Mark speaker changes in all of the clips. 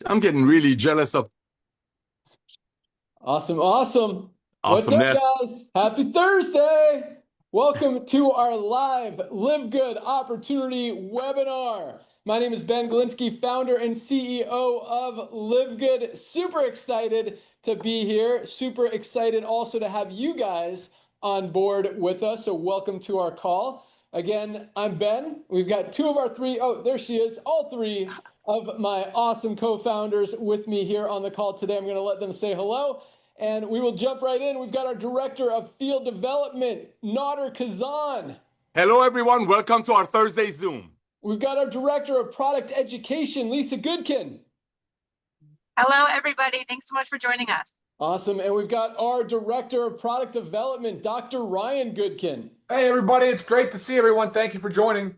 Speaker 1: I'm getting really jealous of
Speaker 2: Awesome, awesome. What's up,
Speaker 1: awesomeness.
Speaker 2: guys? Happy Thursday. Welcome to our live Live Good Opportunity webinar. My name is Ben Galinsky, founder and CEO of Live Good. Super excited to be here. Super excited also to have you guys on board with us. So welcome to our call. Again, I'm Ben. We've got two of our three. Oh, there she is. All three of my awesome co-founders with me here on the call today. I'm going to let them say hello. And we will jump right in. We've got our Director of Field Development, Nader Kazan.
Speaker 1: Hello, everyone. Welcome to our Thursday Zoom.
Speaker 2: We've got our Director of Product Education, Lisa Goodkin.
Speaker 3: Hello, everybody. Thanks so much for joining us.
Speaker 2: Awesome. And we've got our Director of Product Development, Dr. Ryan Goodkin.
Speaker 4: Hey, everybody. It's great to see everyone. Thank you for joining.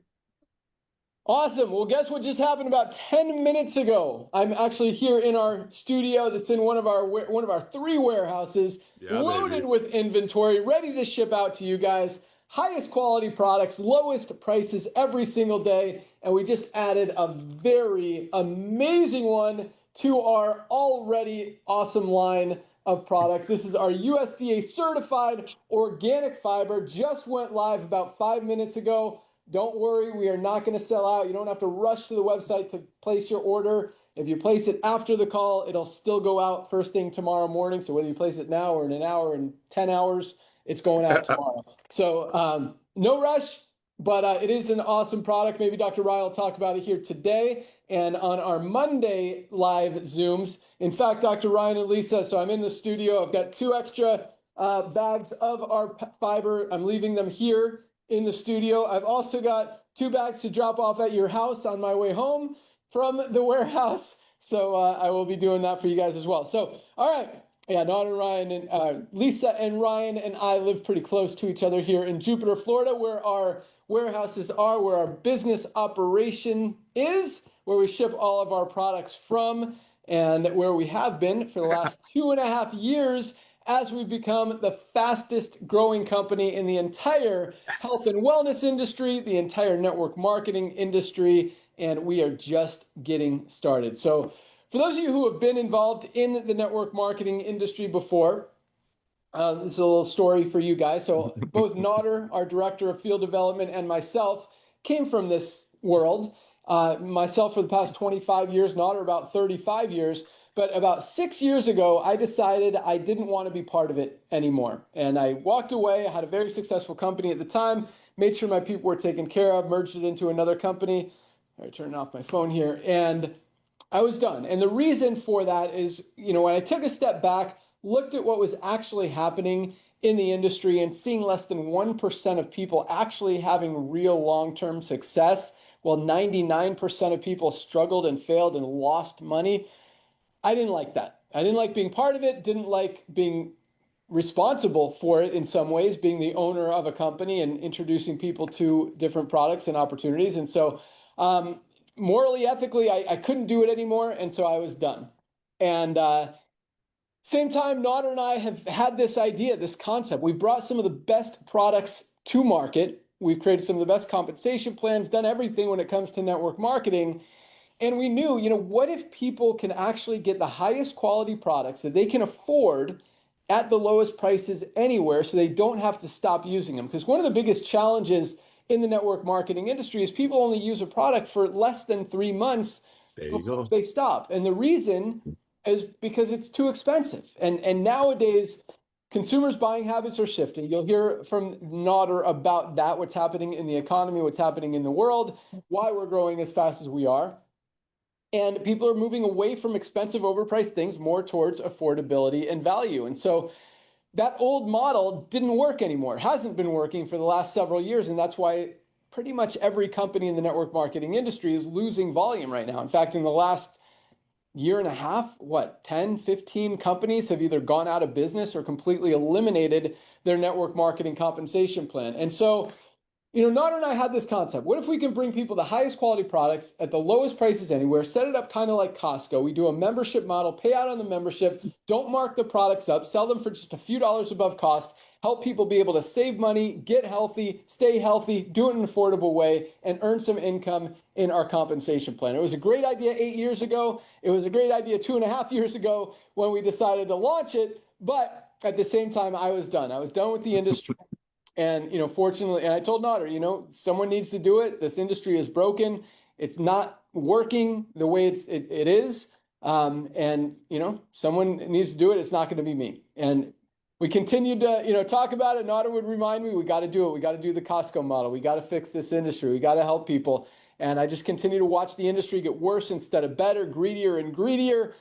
Speaker 2: Awesome. Well, guess what just happened about 10 minutes ago? I'm actually here in our studio that's in one of our three warehouses, loaded
Speaker 1: Baby.
Speaker 2: with inventory, ready to ship out to you guys. Highest quality products, lowest prices every single day. And we just added a very amazing one to our already awesome line of products. This is our USDA certified organic fiber, just went live about 5 minutes ago. Don't worry, we are not going to sell out. You don't have to rush to the website to place your order. If you place it after the call, it'll still go out first thing tomorrow morning. So whether you place it now or in an hour and 10 hours, it's going out tomorrow. So no rush, but it is an awesome product. Maybe Dr. Ryan will talk about it here today and on our Monday live Zooms. In fact, Dr. Ryan and Lisa, so I'm in the studio. I've got two extra bags of our fiber. I'm leaving them here in the studio. I've also got two bags to drop off at your house on my way home from the warehouse. So I will be doing that for you guys as well. So, all right. Yeah, Nader and Ryan and Lisa and Ryan and I live pretty close to each other here in Jupiter, Florida, where our warehouses are, where our business operation is, where we ship all of our products from, and where we have been for the last 2.5 years as we've become the fastest growing company in the entire health
Speaker 1: Yes.
Speaker 2: and wellness industry, the entire network marketing industry, and we are just getting started. So for those of you who have been involved in the network marketing industry before, this is a little story for you guys. So both Nader, our Director of Field Development, and myself came from this world. Myself for the past 25 years, Nader about 35 years. But about 6 years ago, I decided I didn't want to be part of it anymore. And I walked away. I had a very successful company at the time, made sure my people were taken care of, merged it into another company. I turned off my phone here, and I was done. And the reason for that is, when I took a step back, looked at what was actually happening in the industry and seeing less than 1% of people actually having real long-term success, while 99% of people struggled and failed and lost money. I didn't like that. I didn't like being part of it, didn't like being responsible for it in some ways, being the owner of a company and introducing people to different products and opportunities. And so, morally, ethically, I couldn't do it anymore. And so I was done. And same time, Nader and I have had this idea, this concept. We've brought some of the best products to market. We've created some of the best compensation plans, done everything when it comes to network marketing. And we knew, what if people can actually get the highest quality products that they can afford at the lowest prices anywhere so they don't have to stop using them? Because one of the biggest challenges in the network marketing industry is people only use a product for less than 3 months
Speaker 1: There you
Speaker 2: before
Speaker 1: go.
Speaker 2: they stop. And the reason is because it's too expensive. And nowadays, consumers' buying habits are shifting. You'll hear from Nader about that, what's happening in the economy, what's happening in the world, why we're growing as fast as we are. And people are moving away from expensive, overpriced things more towards affordability and value. And so that old model didn't work anymore, hasn't been working for the last several years. And that's why pretty much every company in the network marketing industry is losing volume right now. In fact, in the last year and a half, 10, 15 companies have either gone out of business or completely eliminated their network marketing compensation plan. And so, Nader and I had this concept. What if we can bring people the highest quality products at the lowest prices anywhere, set it up kind of like Costco? We do a membership model, pay out on the membership, don't mark the products up, sell them for just a few dollars above cost, help people be able to save money, get healthy, stay healthy, do it in an affordable way, and earn some income in our compensation plan. It was a great idea 8 years ago. It was a great idea 2.5 years ago when we decided to launch it. But at the same time, I was done. I was done with the industry. And, fortunately, and I told Nader, someone needs to do it. This industry is broken. It's not working the way it is. And, someone needs to do it. It's not going to be me. And we continued to, talk about it. Nader would remind me, we got to do it. We got to do the Costco model. We got to fix this industry. We got to help people. And I just continue to watch the industry get worse instead of better, greedier and greedier.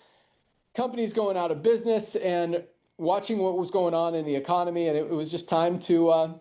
Speaker 2: Companies going out of business and watching what was going on in the economy. And it was just time to,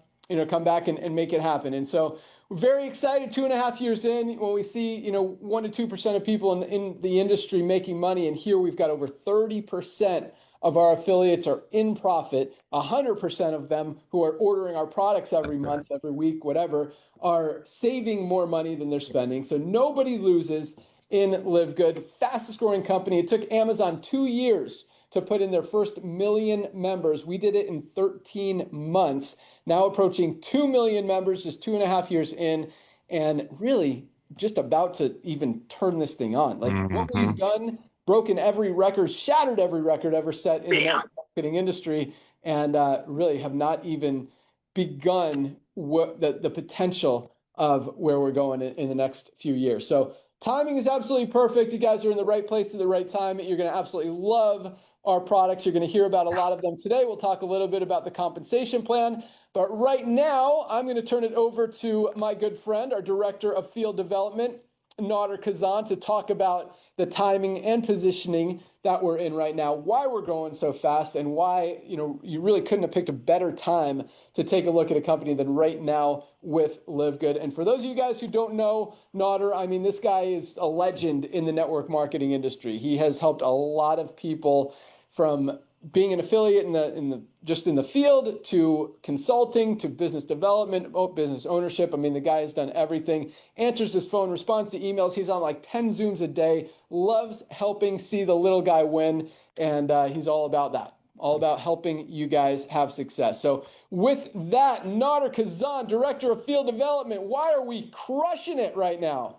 Speaker 2: come back and make it happen. And so we're very excited 2.5 years in when we see, 1 to 2% of people in the industry making money. And here we've got over 30% of our affiliates are in profit. 100% of them who are ordering our products every month, every week, whatever, are saving more money than they're spending. So nobody loses in Live Good. Fastest growing company. It took Amazon 2 years to put in their first 1 million members. We did it in 13 months. Now approaching 2 million members, just 2.5 years in, and really just about to even turn this thing on. Like what we've done, broken every record, shattered every record ever set in the network marketing industry, and really have not even begun the potential of where we're going in the next few years. So timing is absolutely perfect. You guys are in the right place at the right time. You're going to absolutely love our products. You're going to hear about a lot of them today. We'll talk a little bit about the compensation plan. But right now, I'm going to turn it over to my good friend, our Director of Field Development, Nader Kazan, to talk about the timing and positioning that we're in right now, why we're growing so fast, and why you really couldn't have picked a better time to take a look at a company than right now with Live Good. And for those of you guys who don't know Nader, I mean, this guy is a legend in the network marketing industry. He has helped a lot of people from being an affiliate in the field to consulting to business development, business ownership. I mean, the guy has done everything, answers his phone, responds to emails. He's on like 10 Zooms a day, loves helping see the little guy win. And he's all about that, all about helping you guys have success. So with that, Nader Kazan, Director of Field Development, why are we crushing it right now?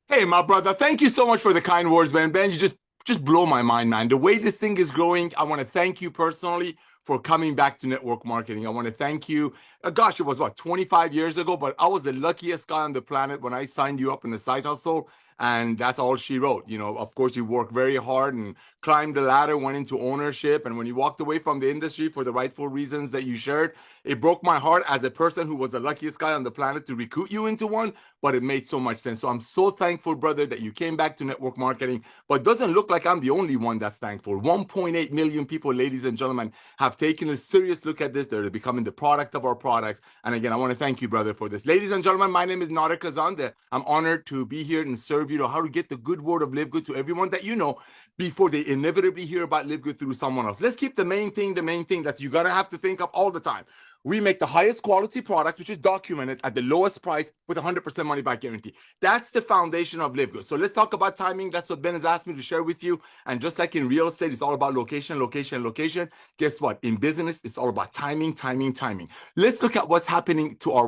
Speaker 1: Hey, my brother, thank you so much for the kind words, man. Ben, you just blow my mind, man. The way this thing is growing, I want to thank you personally for coming back to network marketing. I want to thank you. Gosh, it was 25 years ago, but I was the luckiest guy on the planet when I signed you up in the side hustle. And that's all she wrote. Of course, you worked very hard and climbed the ladder, went into ownership. And when you walked away from the industry for the rightful reasons that you shared, it broke my heart as a person who was the luckiest guy on the planet to recruit you into one, but it made so much sense. So I'm so thankful, brother, that you came back to network marketing, but it doesn't look like I'm the only one that's thankful. 1.8 million people, ladies and gentlemen, have taken a serious look at this. They're becoming the product of our products. And again, I want to thank you, brother, for this. Ladies and gentlemen, my name is Nader Kazan. I'm honored to be here and serve you how to get the good word of Live Good to everyone that you know before they inevitably hear about Live Good through someone else. Let's keep the main thing that you're going to have to think of all the time. We make the highest quality products, which is documented at the lowest price with 100% money back guarantee. That's the foundation of Live Good. So let's talk about timing. That's what Ben has asked me to share with you. And just like in real estate, it's all about location, location, location. Guess what? In business, it's all about timing, timing, timing. Let's look at what happened to our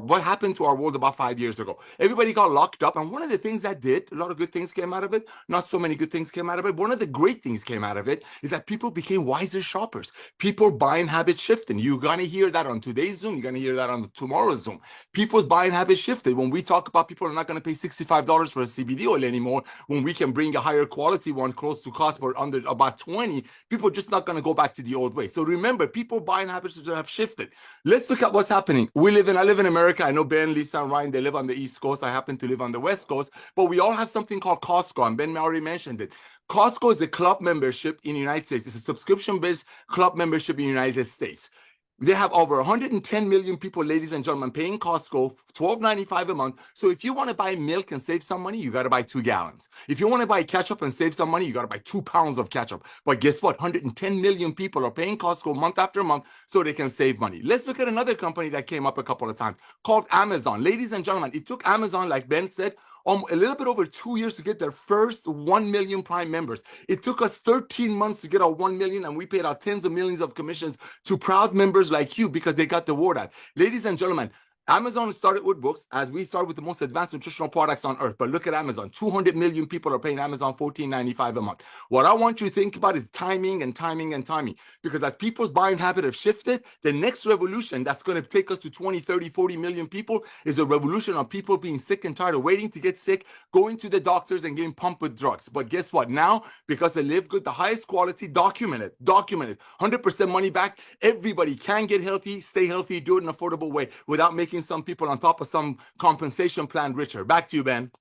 Speaker 1: world about 5 years ago. Everybody got locked up. And one of the things that did, a lot of good things came out of it. Not so many good things came out of it. One of the great things came out of it is that people became wiser shoppers. People buying habits shifting. You're going to hear that on today's Zoom. You're going to hear that on tomorrow's Zoom. People's buying habits shifted. When we talk about people are not going to pay $65 for a CBD oil anymore, when we can bring a higher quality one close to cost for under about 20, people are just not going to go back to the old way. So remember, people buying habits have shifted. Let's look at what's happening. I live in America. I know Ben, Lisa, and Ryan, they live on the East Coast. I happen to live on the West Coast, but we all have something called Costco, and Ben already mentioned it. Costco is a club membership in the United States. It's a subscription-based club membership in the United States. They have over 110 million people, ladies and gentlemen, paying Costco $12.95 a month. So if you want to buy milk and save some money, you got to buy 2 gallons. If you want to buy ketchup and save some money, you got to buy 2 pounds of ketchup. But guess what? 110 million people are paying Costco month after month so they can save money. Let's look at another company that came up a couple of times called Amazon. Ladies and gentlemen, it took Amazon, like Ben said, a little bit over 2 years to get their first 1 million Prime members. It took us 13 months to get our 1 million, and we paid out tens of millions of commissions to proud members like you because they got the word out. Ladies and gentlemen, Amazon started with books as we started with the most advanced nutritional products on earth. But look at Amazon. 200 million people are paying Amazon $14.95 a month. What I want you to think about is timing and timing and timing. Because as people's buying habit have shifted, the next revolution that's going to take us to 20, 30, 40 million people is a revolution of people being sick and tired of waiting to get sick, going to the doctors and getting pumped with drugs. But guess what? Now, because they live good, the highest quality, documented, 100% money back, everybody can get healthy, stay healthy, do it in an affordable way without making some people on top of some compensation plan richer. Back to you, Ben.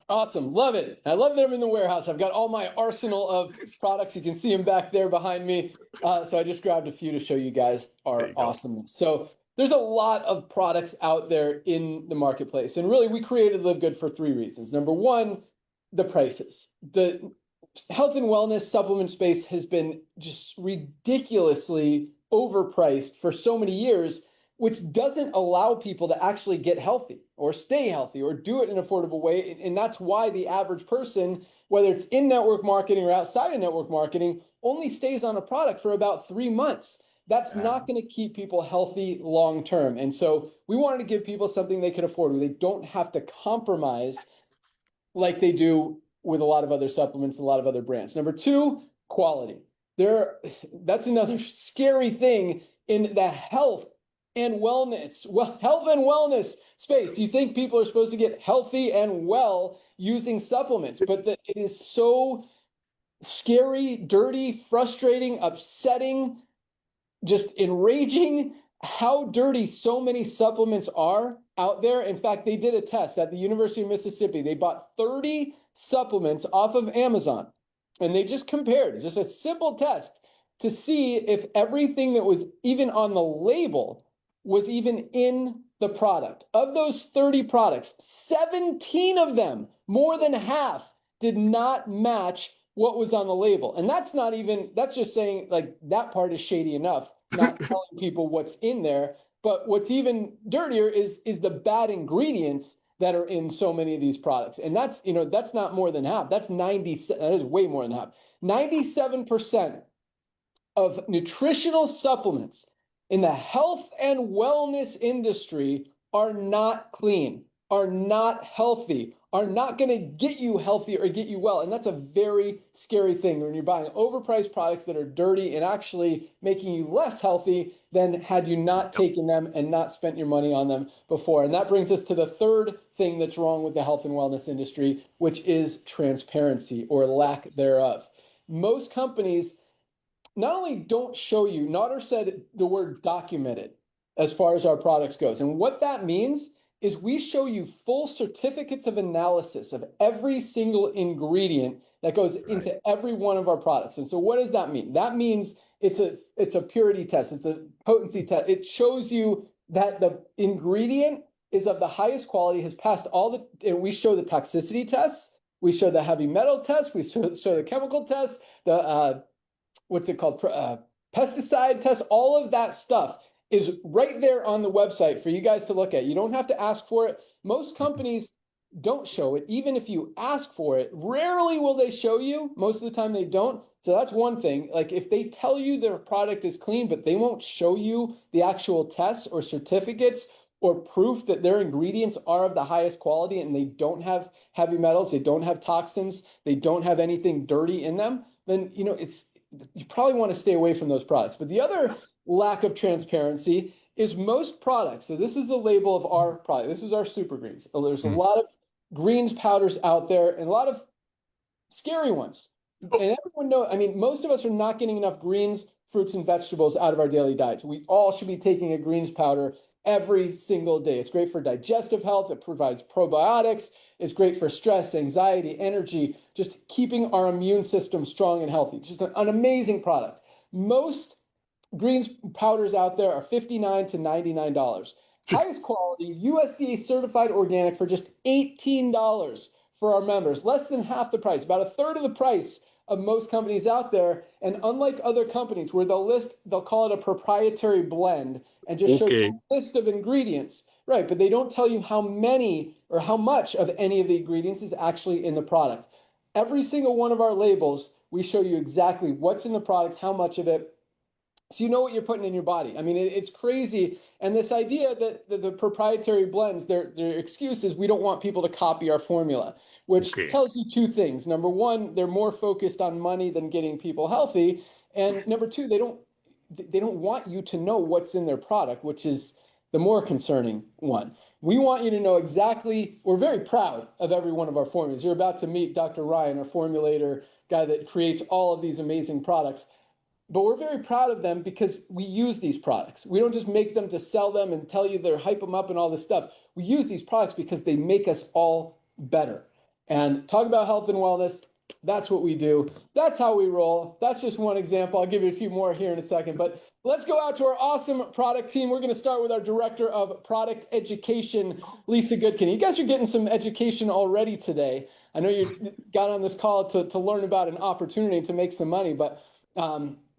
Speaker 2: Awesome. Love it. I love that I'm in the warehouse. I've got all my arsenal of products. You can see them back there behind me. So I just grabbed a few to show you guys our awesomeness. So there's a lot of products out there in the marketplace. And really, we created Live Good for 3 reasons. Number one, the prices. The health and wellness supplement space has been just ridiculously overpriced for so many years, which doesn't allow people to actually get healthy or stay healthy or do it in an affordable way. And that's why the average person, whether it's in network marketing or outside of network marketing, only stays on a product for about 3 months. That's not going to keep people healthy long term. And so we wanted to give people something they could afford where they don't have to compromise like they do with a lot of other supplements, a lot of other brands. Number two, quality. That's another scary thing in the health and wellness space. You think people are supposed to get healthy and well using supplements, but it is so scary, dirty, frustrating, upsetting, just enraging how dirty so many supplements are out there. In fact, they did a test at the University of Mississippi. They bought 30 supplements off of Amazon, and they just compared, just a simple test to see if everything that was even on the label was even in the product. Of those 30 products, 17 of them, more than half, did not match what was on the label. And that's just saying like that part is shady enough, not telling people what's in there. But what's even dirtier is the bad ingredients that are in so many of these products. And that's not more than half. That is way more than half. 97% of nutritional supplements in the health and wellness industry are not clean, are not healthy, are not going to get you healthy or get you well. And that's a very scary thing when you're buying overpriced products that are dirty and actually making you less healthy than had you not taken them and not spent your money on them before. And that brings us to the third thing that's wrong with the health and wellness industry, which is transparency or lack thereof. Most companies not only don't show you, Nader said the word documented as far as our products goes. And what that means is we show you full certificates of analysis of every single ingredient that goes into every one of our products. And so what does that mean? That means it's a purity test. It's a potency test. It shows you that the ingredient is of the highest quality, has passed and we show the toxicity tests. We show the heavy metal test. We show the chemical test, the pesticide test. All of that stuff is right there on the website for you guys to look at. You don't have to ask for it. Most companies don't show it. Even if you ask for it, rarely will they show you. Most of the time they don't. So that's one thing. Like if they tell you their product is clean, but they won't show you the actual tests or certificates or proof that their ingredients are of the highest quality and they don't have heavy metals, they don't have toxins, they don't have anything dirty in them, then you probably want to stay away from those products. But the other lack of transparency is most products. So this is the label of our product. This is our Super Greens. There's a lot of greens powders out there and a lot of scary ones. And everyone knows, most of us are not getting enough greens, fruits, and vegetables out of our daily diets. We all should be taking a greens powder every single day. It's great for digestive health. It provides probiotics. It's great for stress, anxiety, energy, just keeping our immune system strong and healthy. Just an amazing product. Most greens powders out there are $59 to $99. Highest quality, USDA certified organic for just $18 for our members. Less than half the price, about a third of the price of most companies out there. And unlike other companies where they'll call it a proprietary blend and just show you a list of ingredients. Right, but they don't tell you how many or how much of any of the ingredients is actually in the product. Every single one of our labels, we show you exactly what's in the product, how much of it, so you know what you're putting in your body. I mean, it's crazy. And this idea that the proprietary blends, their excuse is we don't want people to copy our formula, which
Speaker 1: Okay.
Speaker 2: tells you two things. Number one, they're more focused on money than getting people healthy. And number two, they don't want you to know what's in their product, which is the more concerning one. We want you to know exactly, we're very proud of every one of our formulas. You're about to meet Dr. Ryan, our formulator, guy that creates all of these amazing products. But we're very proud of them because we use these products. We don't just make them to sell them and tell you they're hype them up and all this stuff. We use these products because they make us all better. And talk about health and wellness. That's what we do. That's how we roll. That's just one example. I'll give you a few more here in a second. But let's go out to our awesome product team. We're going to start with our director of product education, Lisa Goodkin. You guys are getting some education already today. I know you got on this call to learn about an opportunity to make some money, but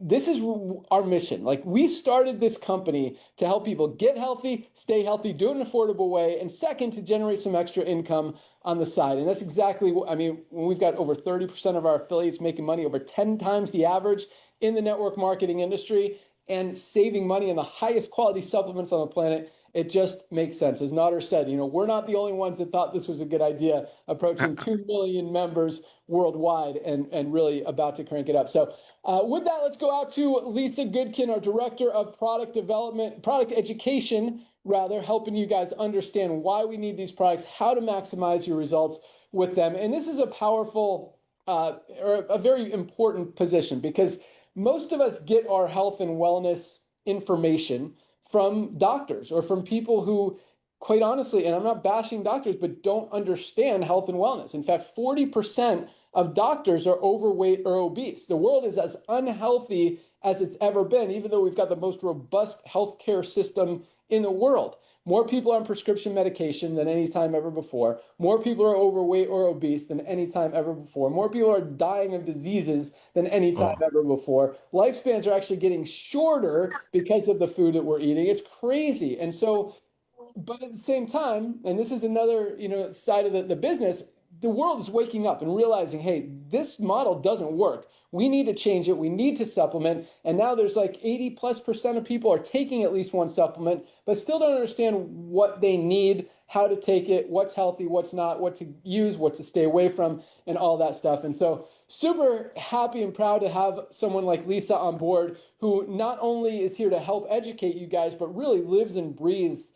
Speaker 2: this is our mission. Like, we started this company to help people get healthy, stay healthy, do it in an affordable way, and second, to generate some extra income on the side. And that's exactly what, I mean, when we've got over 30% of our affiliates making money, over 10 times the average in the network marketing industry, and saving money in the highest quality supplements on the planet, it just makes sense. As Nader said, we're not the only ones that thought this was a good idea, approaching 2 million members worldwide and really about to crank it up. So with that, let's go out to Lisa Goodkin, our director of product development, product education, rather, helping you guys understand why we need these products, how to maximize your results with them. And this is a powerful or a very important position, because most of us get our health and wellness information from doctors or from people who, quite honestly, and I'm not bashing doctors, but don't understand health and wellness. In fact, 40% of doctors are overweight or obese. The world is as unhealthy as it's ever been, even though we've got the most robust healthcare system in the world. More people are on prescription medication than any time ever before. More people are overweight or obese than any time ever before. More people are dying of diseases than any time ever before. Lifespans are actually getting shorter because of the food that we're eating. It's crazy. And so, but at the same time, and this is another, side of the business, the world is waking up and realizing, hey, this model doesn't work. We need to change it. We need to supplement. And now there's like 80+% of people are taking at least one supplement, but still don't understand what they need, how to take it, what's healthy, what's not, what to use, what to stay away from, and all that stuff. And so super happy and proud to have someone like Lisa on board, who not only is here to help educate you guys, but really lives and breathes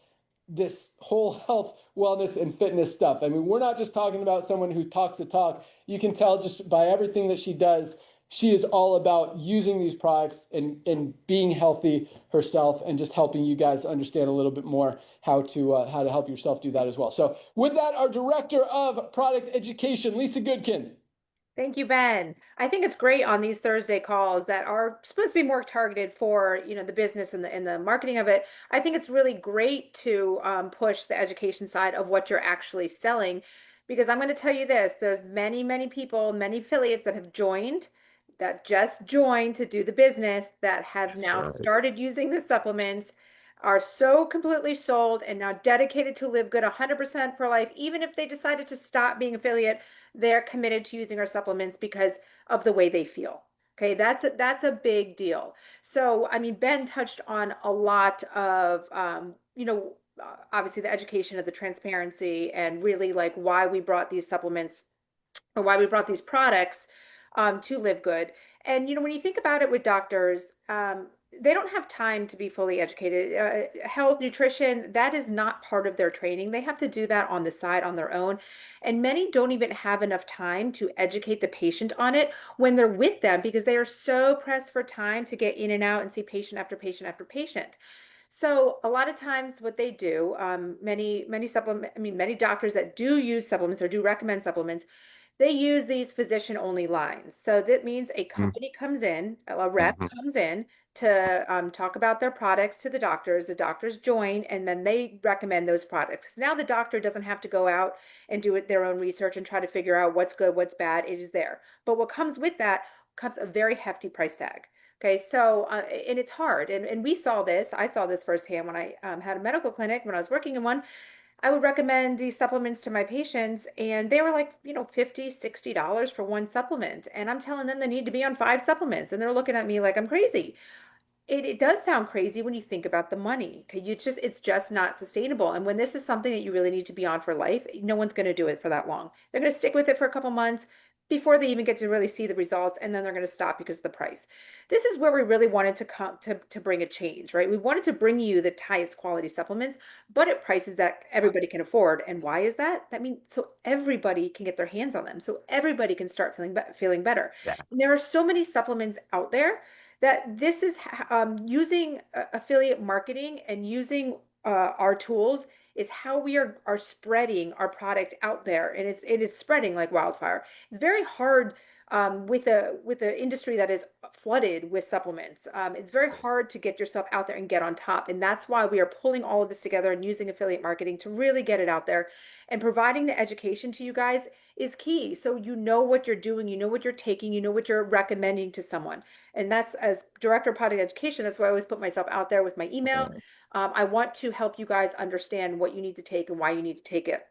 Speaker 2: this whole health, wellness, and fitness stuff. I mean, we're not just talking about someone who talks the talk. You can tell just by everything that she does, she is all about using these products and being healthy herself, and just helping you guys understand a little bit more how to help yourself do that as well. So with that, our director of product education, Lisa Goodkin.
Speaker 5: Thank you, Ben. I think it's great on these Thursday calls that are supposed to be more targeted for, the business and the marketing of it. I think it's really great to push the education side of what you're actually selling, because I'm going to tell you this: there's many, many people, many affiliates that just joined to do the business, that have now started using the supplements, are so completely sold and now dedicated to Live Good 100% for life. Even if they decided to stop being affiliate, they're committed to using our supplements because of the way they feel. Okay, that's a big deal. So, I mean, Ben touched on a lot of, obviously the education of the transparency, and really like why we brought these supplements, or why we brought these products to Live Good. And, when you think about it with doctors, they don't have time to be fully educated. Health, nutrition, that is not part of their training. They have to do that on the side on their own. And many don't even have enough time to educate the patient on it when they're with them, because they are so pressed for time to get in and out and see patient after patient after patient. So a lot of times what they do, many doctors that do use supplements or do recommend supplements, they use these physician-only lines. So that means a company comes in, a rep comes in to talk about their products to the doctors join, and then they recommend those products. Now the doctor doesn't have to go out and do their own research and try to figure out what's good, what's bad. It is there. But what comes with that comes a very hefty price tag. Okay, so and it's hard, and we saw this. I saw this firsthand when I had a medical clinic when I was working in one. I would recommend these supplements to my patients, and they were like, $50, $60 for one supplement. And I'm telling them they need to be on 5 supplements, and they're looking at me like I'm crazy. It does sound crazy when you think about the money. Okay, it's just not sustainable. And when this is something that you really need to be on for life, no one's going to do it for that long. They're going to stick with it for a couple months before they even get to really see the results, and then they're going to stop because of the price. This is where we really wanted to come to bring a change, right? We wanted to bring you the highest quality supplements, but at prices that everybody can afford. And why is that? That means so everybody can get their hands on them, so everybody can start feeling better.
Speaker 1: Yeah.
Speaker 5: And there are so many supplements out there that this is using affiliate marketing and using our tools is how we are spreading our product out there, and it is spreading like wildfire. It's very hard with a industry that is flooded with supplements. It's very hard to get yourself out there and get on top, and that's why we are pulling all of this together and using affiliate marketing to really get it out there, and providing the education to you guys is key. So you know what you're doing, you know what you're taking, you know what you're recommending to someone. And that's, as director of product education, that's why I always put myself out there with my email. I want to help you guys understand what you need to take and why you need to take it.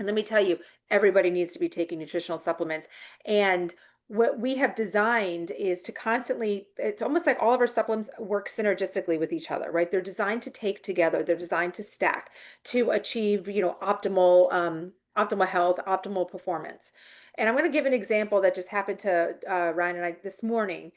Speaker 5: And let me tell you, everybody needs to be taking nutritional supplements. And what we have designed is to constantly, it's almost like all of our supplements work synergistically with each other, right? They're designed to take together, they're designed to stack to achieve, optimal health, optimal performance. And I'm going to give an example that just happened to Ryan and I this morning.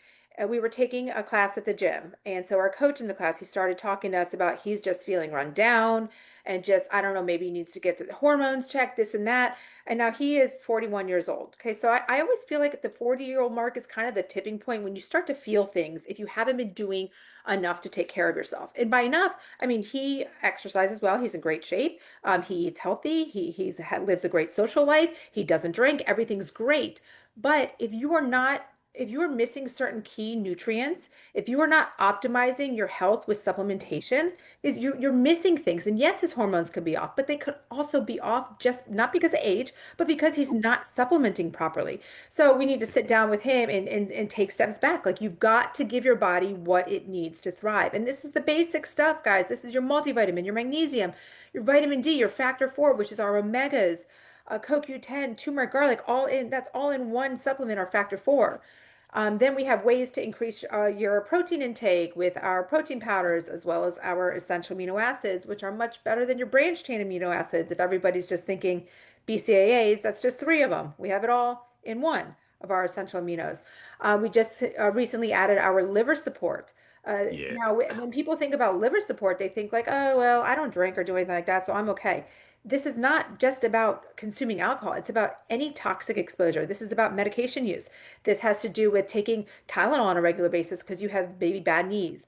Speaker 5: We were taking a class at the gym. And so our coach in the class, he started talking to us about he's just feeling run down and just, I don't know, maybe he needs to get the hormones checked, this and that. And now he is 41 years old. Okay. So I always feel like the 40-year-old mark is kind of the tipping point when you start to feel things if you haven't been doing enough to take care of yourself. And by enough, I mean, he exercises well. He's in great shape. He eats healthy. Lives a great social life. He doesn't drink. Everything's great. But if you are missing certain key nutrients, if you are not optimizing your health with supplementation, you're missing things. And yes, his hormones could be off, but they could also be off just not because of age, but because he's not supplementing properly. So we need to sit down with him and take steps back. Like, you've got to give your body what it needs to thrive. And this is the basic stuff, guys. This is your multivitamin, your magnesium, your vitamin D, your factor 4, which is our omegas, CoQ10, turmeric, garlic, that's all in one supplement, our factor 4. Then we have ways to increase your protein intake with our protein powders, as well as our essential amino acids, which are much better than your branched chain amino acids. If everybody's just thinking BCAAs, that's just 3 of them. We have it all in one of our essential aminos. We just recently added our liver support. Now, when people think about liver support, they think like, oh, well, I don't drink or do anything like that, so I'm okay. This is not just about consuming alcohol. It's about any toxic exposure. This is about medication use. This has to do with taking Tylenol on a regular basis because you have maybe bad knees.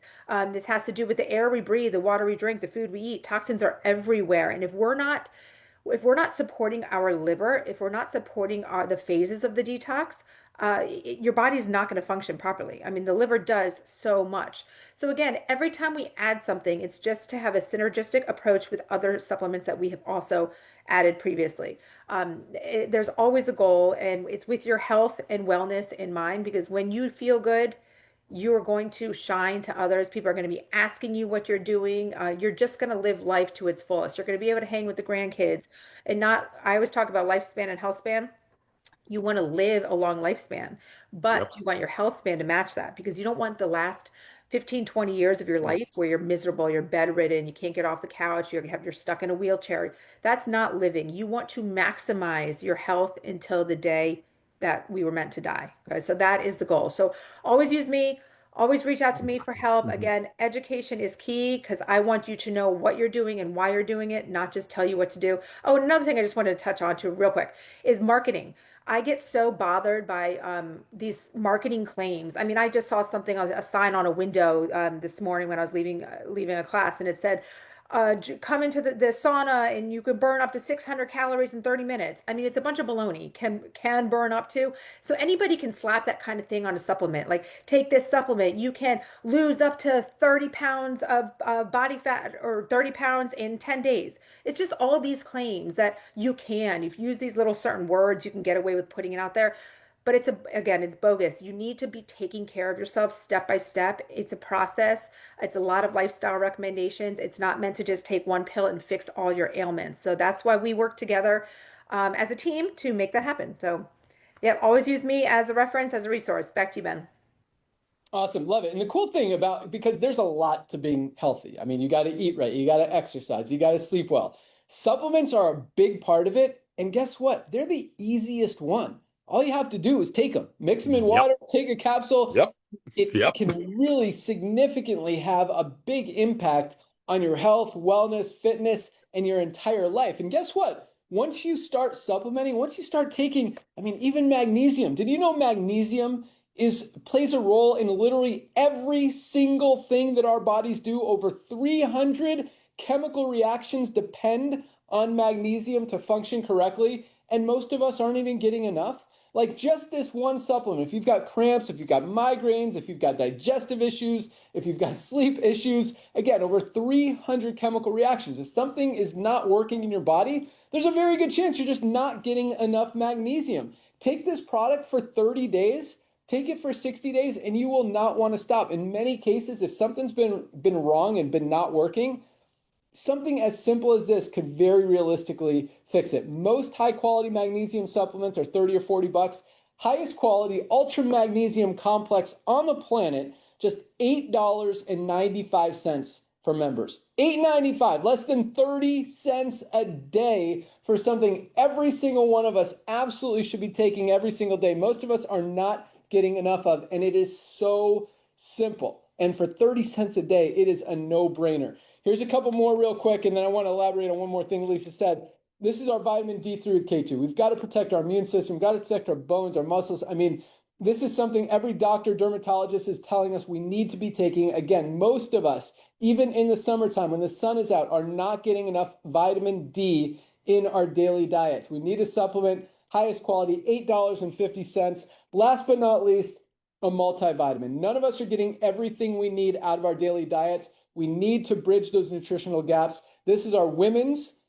Speaker 5: This has to do with the air we breathe, the water we drink, the food we eat. Toxins are everywhere. And if we're not supporting our liver, if we're not supporting the phases of the detox, your body's not going to function properly. I mean, the liver does so much. So again, every time we add something, it's just to have a synergistic approach with other supplements that we have also added previously. There's always a goal, and it's with your health and wellness in mind, because when you feel good, you are going to shine to others. People are going to be asking you what you're doing. You're just going to live life to its fullest. You're going to be able to hang with the grandkids and not, I always talk about lifespan and health span. You want to live a long lifespan, but you want your health span to match that, because you don't want the last 15, 20 years of your life where you're miserable, you're bedridden, you can't get off the couch, you're stuck in a wheelchair. That's not living. You want to maximize your health until the day that we were meant to die. Okay, so that is the goal. So always use me. Always reach out to me for help. Again, education is key, because I want you to know what you're doing and why you're doing it, not just tell you what to do. Oh, and another thing I just wanted to touch on too real quick is marketing. I get so bothered by these marketing claims. I mean, I just saw something, a sign on a window this morning when I was leaving a class, and it said, come into the sauna and you could burn up to 600 calories in 30 minutes. I mean, it's a bunch of baloney. Can burn up to. So anybody can slap that kind of thing on a supplement. Like, take this supplement, you can lose up to 30 pounds of body fat, or 30 pounds in 10 days. It's just all these claims that you can, if you use these little certain words, you can get away with putting it out there. but again, it's bogus. You need to be taking care of yourself step by step. It's a process. It's a lot of lifestyle recommendations. It's not meant to just take one pill and fix all your ailments. So that's why we work together as a team to make that happen. So, yeah, always use me as a reference, as a resource. Back to you, Ben.
Speaker 2: Awesome. Love it. And the cool thing about, because there's a lot to being healthy. I mean, you got to eat right, you got to exercise, you got to sleep well. Supplements are a big part of it. And guess what? They're the easiest one. All you have to do is take them, mix them in water, take a capsule. It can really significantly have a big impact on your health, wellness, fitness, and your entire life. And guess what? Once you start supplementing, once you start taking, I mean, even magnesium. Did you know magnesium plays a role in literally every single thing that our bodies do? Over 300 chemical reactions depend on magnesium to function correctly, and most of us aren't even getting enough. Like just this one supplement, if you've got cramps, if you've got migraines, if you've got digestive issues, if you've got sleep issues, again, over 300 chemical reactions. If something is not working in your body, there's a very good chance you're just not getting enough magnesium. Take this product for 30 days, take it for 60 days, and you will not want to stop. In many cases, if something's been wrong and been not working, something as simple as this could very realistically fix it. Most high quality magnesium supplements are 30 or 40 bucks. Highest quality ultra magnesium complex on the planet, just $8.95 for members. $8.95, less than 30 cents a day for something every single one of us absolutely should be taking every single day. Most of us are not getting enough of, and it is so simple. And for 30 cents a day, it is a no-brainer. Here's a couple more real quick, and then I want to elaborate on one more thing Lisa said. This is our vitamin D3 with K2. We've got to protect our immune system. We've got to protect our bones, our muscles. I mean, this is something every doctor, dermatologist is telling us we need to be taking. Again, most of us, even in the summertime when the sun is out, are not getting enough vitamin D in our daily diets. We need a supplement, highest quality, $8.50. Last but not least, a multivitamin. None of us are getting everything we need out of our daily diets. We need to bridge those nutritional gaps. This is our women's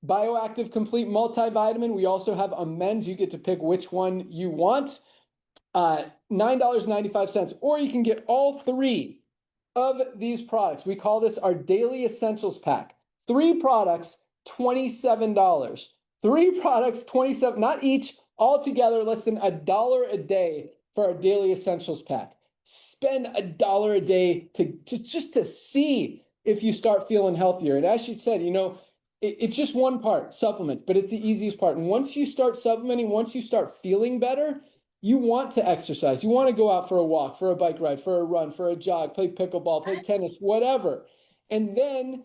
Speaker 2: Bioactive Complete Multivitamin. We also have a men's. You get to pick which one you want. $9.95. Or you can get all three of these products. We call this our Daily Essentials Pack. 3 products, $27. 3 products, $27, not each, all together less than $1 a day for our Daily Essentials Pack. Spend $1 a day to see if you start feeling healthier. And as she said, you know, it's just one part, supplements, but it's the easiest part. And once you start supplementing, once you start feeling better, you want to exercise. You want to go out for a walk, for a bike ride, for a run, for a jog, play pickleball, play tennis, whatever. And then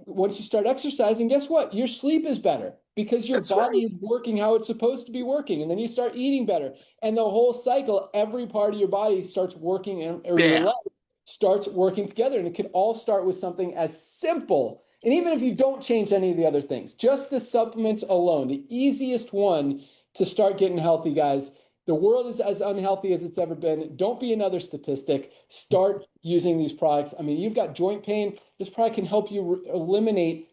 Speaker 2: once you start exercising, guess what? Your sleep is better because your body is working how it's supposed to be working. And then you start eating better. And the whole cycle, every part of your body starts working, and your life starts working together. And it can all start with something as simple. And even if you don't change any of the other things, just the supplements alone, the easiest one to start getting healthy, guys. The world is as unhealthy as it's ever been. Don't be another statistic. Start using these products. I mean, you've got joint pain. This product can help you eliminate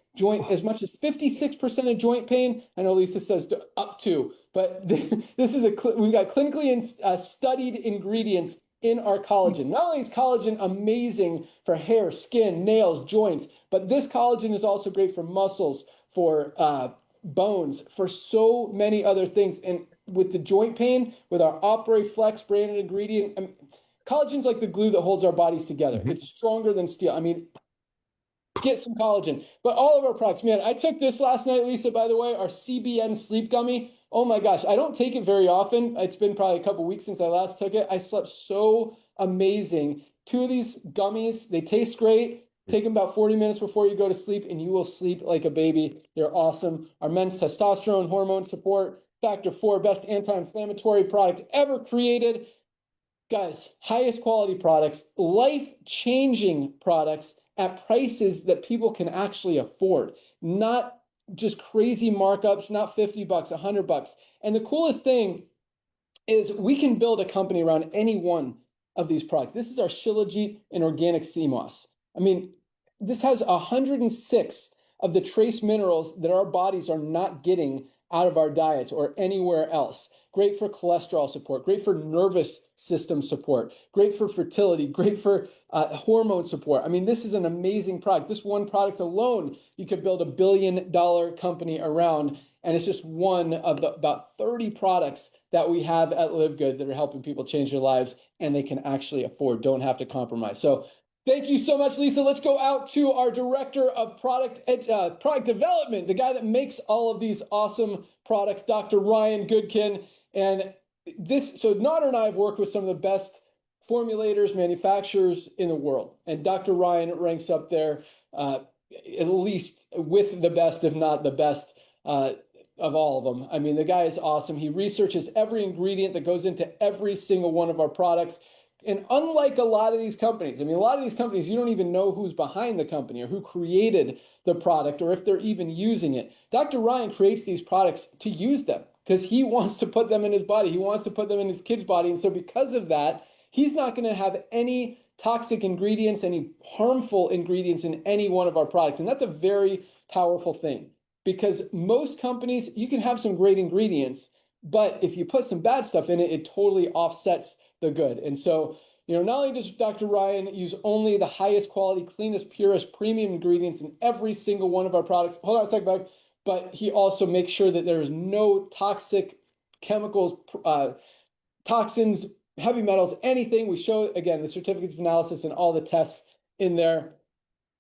Speaker 2: as much as 56% of joint pain. I know Lisa says up to, but this is we've got clinically studied ingredients in our collagen. Not only is collagen amazing for hair, skin, nails, joints, but this collagen is also great for muscles, for bones, for so many other things. And with the joint pain, with our Opre Flex branded ingredient, collagen's like the glue that holds our bodies together. Mm-hmm. It's stronger than steel. I mean, get some collagen. But all of our products, man, I took this last night, Lisa, by the way, our CBN sleep gummy. Oh my gosh, I don't take it very often. It's been probably a couple weeks since I last took it. I slept so amazing. 2 of these gummies, they taste great. Take them about 40 minutes before you go to sleep, and you will sleep like a baby. They're awesome. Our men's testosterone hormone support, Factor 4, best anti-inflammatory product ever created. Guys, highest quality products, life-changing products at prices that people can actually afford. Not just crazy markups, not 50 bucks, 100 bucks. And the coolest thing is we can build a company around any one of these products. This is our Shilajit and Organic Sea Moss. I mean, this has 106 of the trace minerals that our bodies are not getting out of our diets or anywhere else. great for cholesterol support, great for nervous system support, great for fertility, great for hormone support. I mean, this is an amazing product. This one product alone, you could build $1 billion company around. And it's just one of the about 30 products that we have at Live Good that are helping people change their lives and they can actually afford, don't have to compromise. So thank you so much, Lisa. Let's go out to our director of product development, the guy that makes all of these awesome products, Dr. Ryan Goodkin. And so Nader and I have worked with some of the best formulators, manufacturers in the world. And Dr. Ryan ranks up there at least with the best, if not the best of all of them. I mean, the guy is awesome. He researches every ingredient that goes into every single one of our products. And unlike a lot of these companies, I mean, a lot of these companies, you don't even know who's behind the company or who created the product or if they're even using it. Dr. Ryan creates these products to use them because he wants to put them in his body. He wants to put them in his kid's body. And so because of that, he's not going to have any toxic ingredients, any harmful ingredients in any one of our products. And that's a very powerful thing because most companies, you can have some great ingredients, but if you put some bad stuff in it, it totally offsets the good. And so, not only does Dr. Ryan use only the highest quality, cleanest, purest, premium ingredients in every single one of our products, hold on a second, but he also makes sure that there is no toxic chemicals, toxins, heavy metals, anything. We show, again, the certificates of analysis and all the tests in there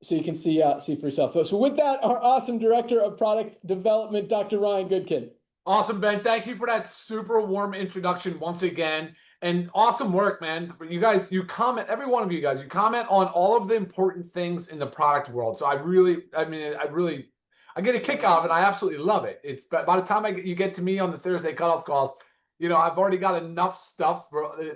Speaker 2: so you can see for yourself. So with that, our awesome director of product development, Dr. Ryan Goodkin.
Speaker 4: Awesome, Ben. Thank you for that super warm introduction once again. And awesome work, man. You guys, you comment, every one of you guys, you comment on all of the important things in the product world. So I get a kick out of it. I absolutely love it. It's by the time you get to me on the Thursday cutoff calls, I've already got enough stuff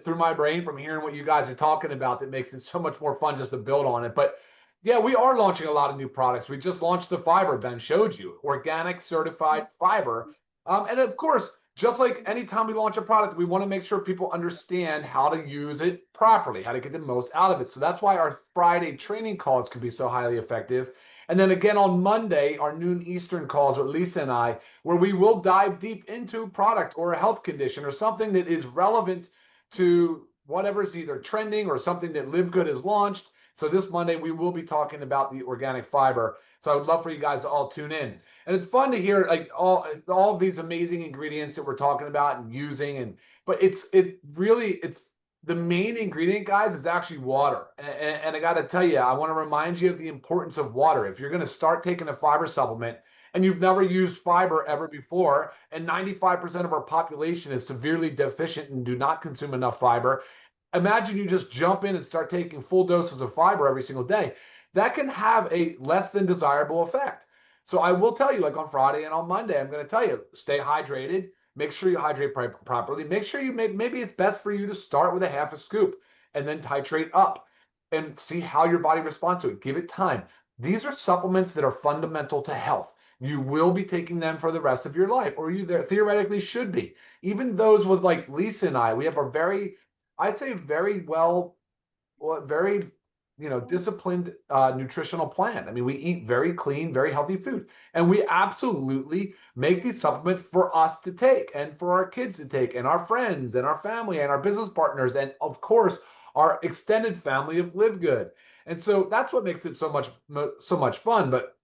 Speaker 4: through my brain from hearing what you guys are talking about that makes it so much more fun just to build on it. But yeah, we are launching a lot of new products. We just launched the fiber Ben showed you, organic certified fiber. And of course, just like anytime we launch a product, we want to make sure people understand how to use it properly, how to get the most out of it. So that's why our Friday training calls can be so highly effective. And then again on Monday, our noon Eastern calls with Lisa and I, where we will dive deep into a product or a health condition or something that is relevant to whatever's either trending or something that Live Good has launched. So this Monday, we will be talking about the organic fiber. So I would love for you guys to all tune in. And it's fun to hear like all of these amazing ingredients that we're talking about and using. But it's the main ingredient, guys, is actually water. And I got to tell you, I want to remind you of the importance of water. If you're going to start taking a fiber supplement and you've never used fiber ever before, and 95% of our population is severely deficient and do not consume enough fiber, imagine you just jump in and start taking full doses of fiber every single day. That can have a less than desirable effect. So I will tell you, like on Friday and on Monday, I'm going to tell you, stay hydrated. Make sure you hydrate properly. Make sure maybe it's best for you to start with a half a scoop and then titrate up and see how your body responds to it. Give it time. These are supplements that are fundamental to health. You will be taking them for the rest of your life, or you theoretically should be. Even those with like Lisa and I, we have a very disciplined nutritional plan. I mean, we eat very clean, very healthy food, and we absolutely make these supplements for us to take and for our kids to take and our friends and our family and our business partners and of course our extended family of Live Good. And so that's what makes it so much fun. But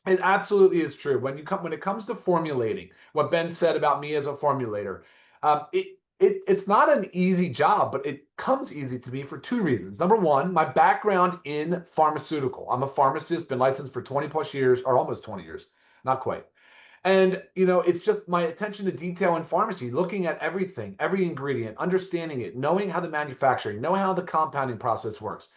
Speaker 4: it absolutely is true when it comes to formulating. What Ben said about me as a formulator, it's not an easy job, but it comes easy to me for two reasons. Number one, my background in pharmaceutical. I'm a pharmacist, been licensed for 20 plus years, or almost 20 years, not quite. And, it's just my attention to detail in pharmacy, looking at everything, every ingredient, understanding it, knowing how the manufacturing, knowing how the compounding process works.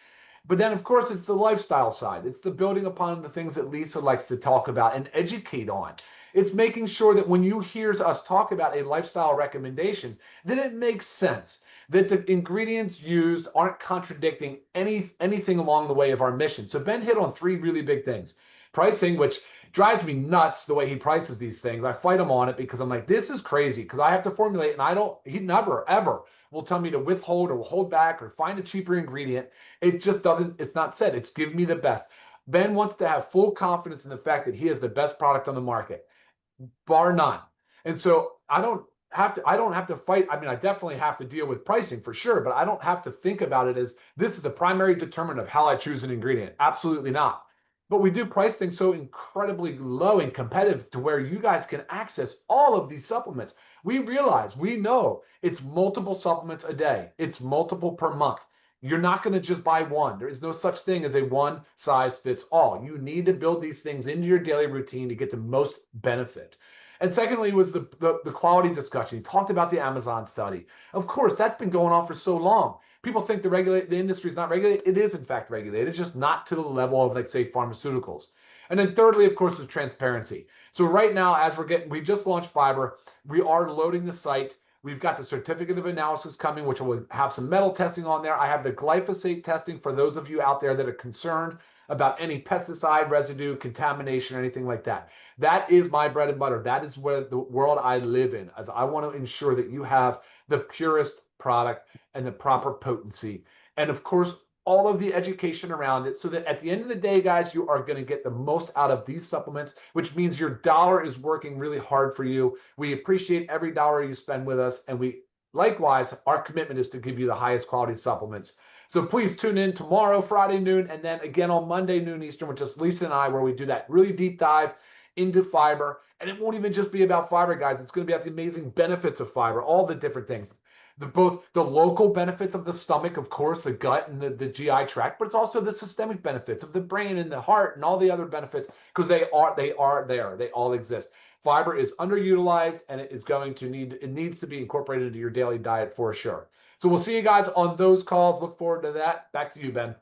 Speaker 4: But then, of course, it's the lifestyle side. It's the building upon the things that Lisa likes to talk about and educate on. It's making sure that when you hear us talk about a lifestyle recommendation, that it makes sense, that the ingredients used aren't contradicting anything along the way of our mission. So Ben hit on three really big things. Pricing, which drives me nuts the way he prices these things. I fight him on it because I'm like, this is crazy because I have to formulate and he never, ever will tell me to withhold or hold back or find a cheaper ingredient. It just it's not said. It's give me the best. Ben wants to have full confidence in the fact that he has the best product on the market, bar none. And so I don't have to fight. I mean, I definitely have to deal with pricing for sure, but I don't have to think about it as this is the primary determinant of how I choose an ingredient. Absolutely not. But we do price things so incredibly low and competitive to where you guys can access all of these supplements. We realize, we know it's multiple supplements a day. It's multiple per month. You're not going to just buy one. There is no such thing as a one size fits all. You need to build these things into your daily routine to get the most benefit. And secondly was the quality discussion. He talked about the Amazon study. Of course, that's been going on for so long. People think the industry is not regulated. It is in fact regulated. It's just not to the level of, like, say, pharmaceuticals. And then thirdly, of course, is transparency. So right now, as we just launched Fiber, we are loading the site. We've got the certificate of analysis coming, which will have some metal testing on there. I have the glyphosate testing for those of you out there that are concerned about any pesticide residue, contamination, or anything like that. That is my bread and butter. That is where the world I live in, as I want to ensure that you have the purest product and the proper potency. And of course, all of the education around it, so that at the end of the day, guys, you are going to get the most out of these supplements, which means your dollar is working really hard for you. We appreciate every dollar you spend with us. And we likewise, our commitment is to give you the highest quality supplements. So please tune in tomorrow, Friday noon, and then again on Monday noon Eastern, with just Lisa and I, where we do that really deep dive into fiber. And it won't even just be about fiber, guys. It's going to be about the amazing benefits of fiber, all the different things. Both the local benefits of the stomach, of course, the gut and the GI tract, but it's also the systemic benefits of the brain and the heart and all the other benefits, because they are there. They all exist. Fiber is underutilized, and it needs to be incorporated into your daily diet for sure. So we'll see you guys on those calls. Look forward to that. Back to you, Ben.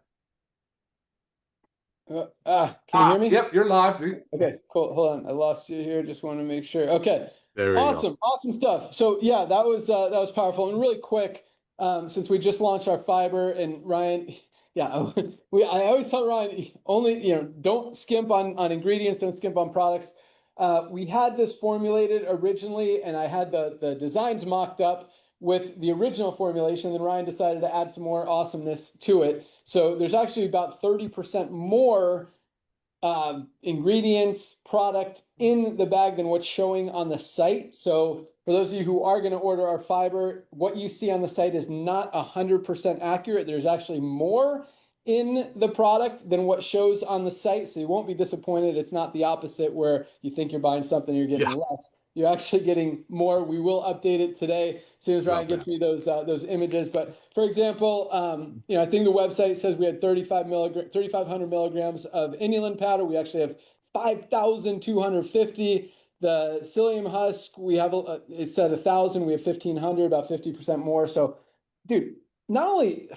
Speaker 2: Can you hear me?
Speaker 4: Yep, you're live.
Speaker 2: Okay, cool. Hold on, I lost you here. Just want to make sure. Okay.
Speaker 1: There we
Speaker 2: Awesome,
Speaker 1: go.
Speaker 2: awesome stuff. So yeah, that was powerful. And really quick, since we just launched our Fiber, and Ryan, yeah, I always tell Ryan, only, don't skimp on ingredients, don't skimp on products. We had this formulated originally, and I had the designs mocked up with the original formulation. Then Ryan decided to add some more awesomeness to it. So there's actually about 30% more ingredients, product in the bag than what's showing on the site. So for those of you who are going to order our Fiber, what you see on the site is not 100% accurate. There's actually more in the product than what shows on the site. So you won't be disappointed. It's not the opposite where you think you're buying something, you're getting less. You're actually getting more. We will update it today as soon as Ryan gets me those images. But for example, I think the website says we had 3,500 milligrams of inulin powder. We actually have 5,250. The psyllium husk, we have it said 1,000. We have 1,500, about 50% more. So, dude, not only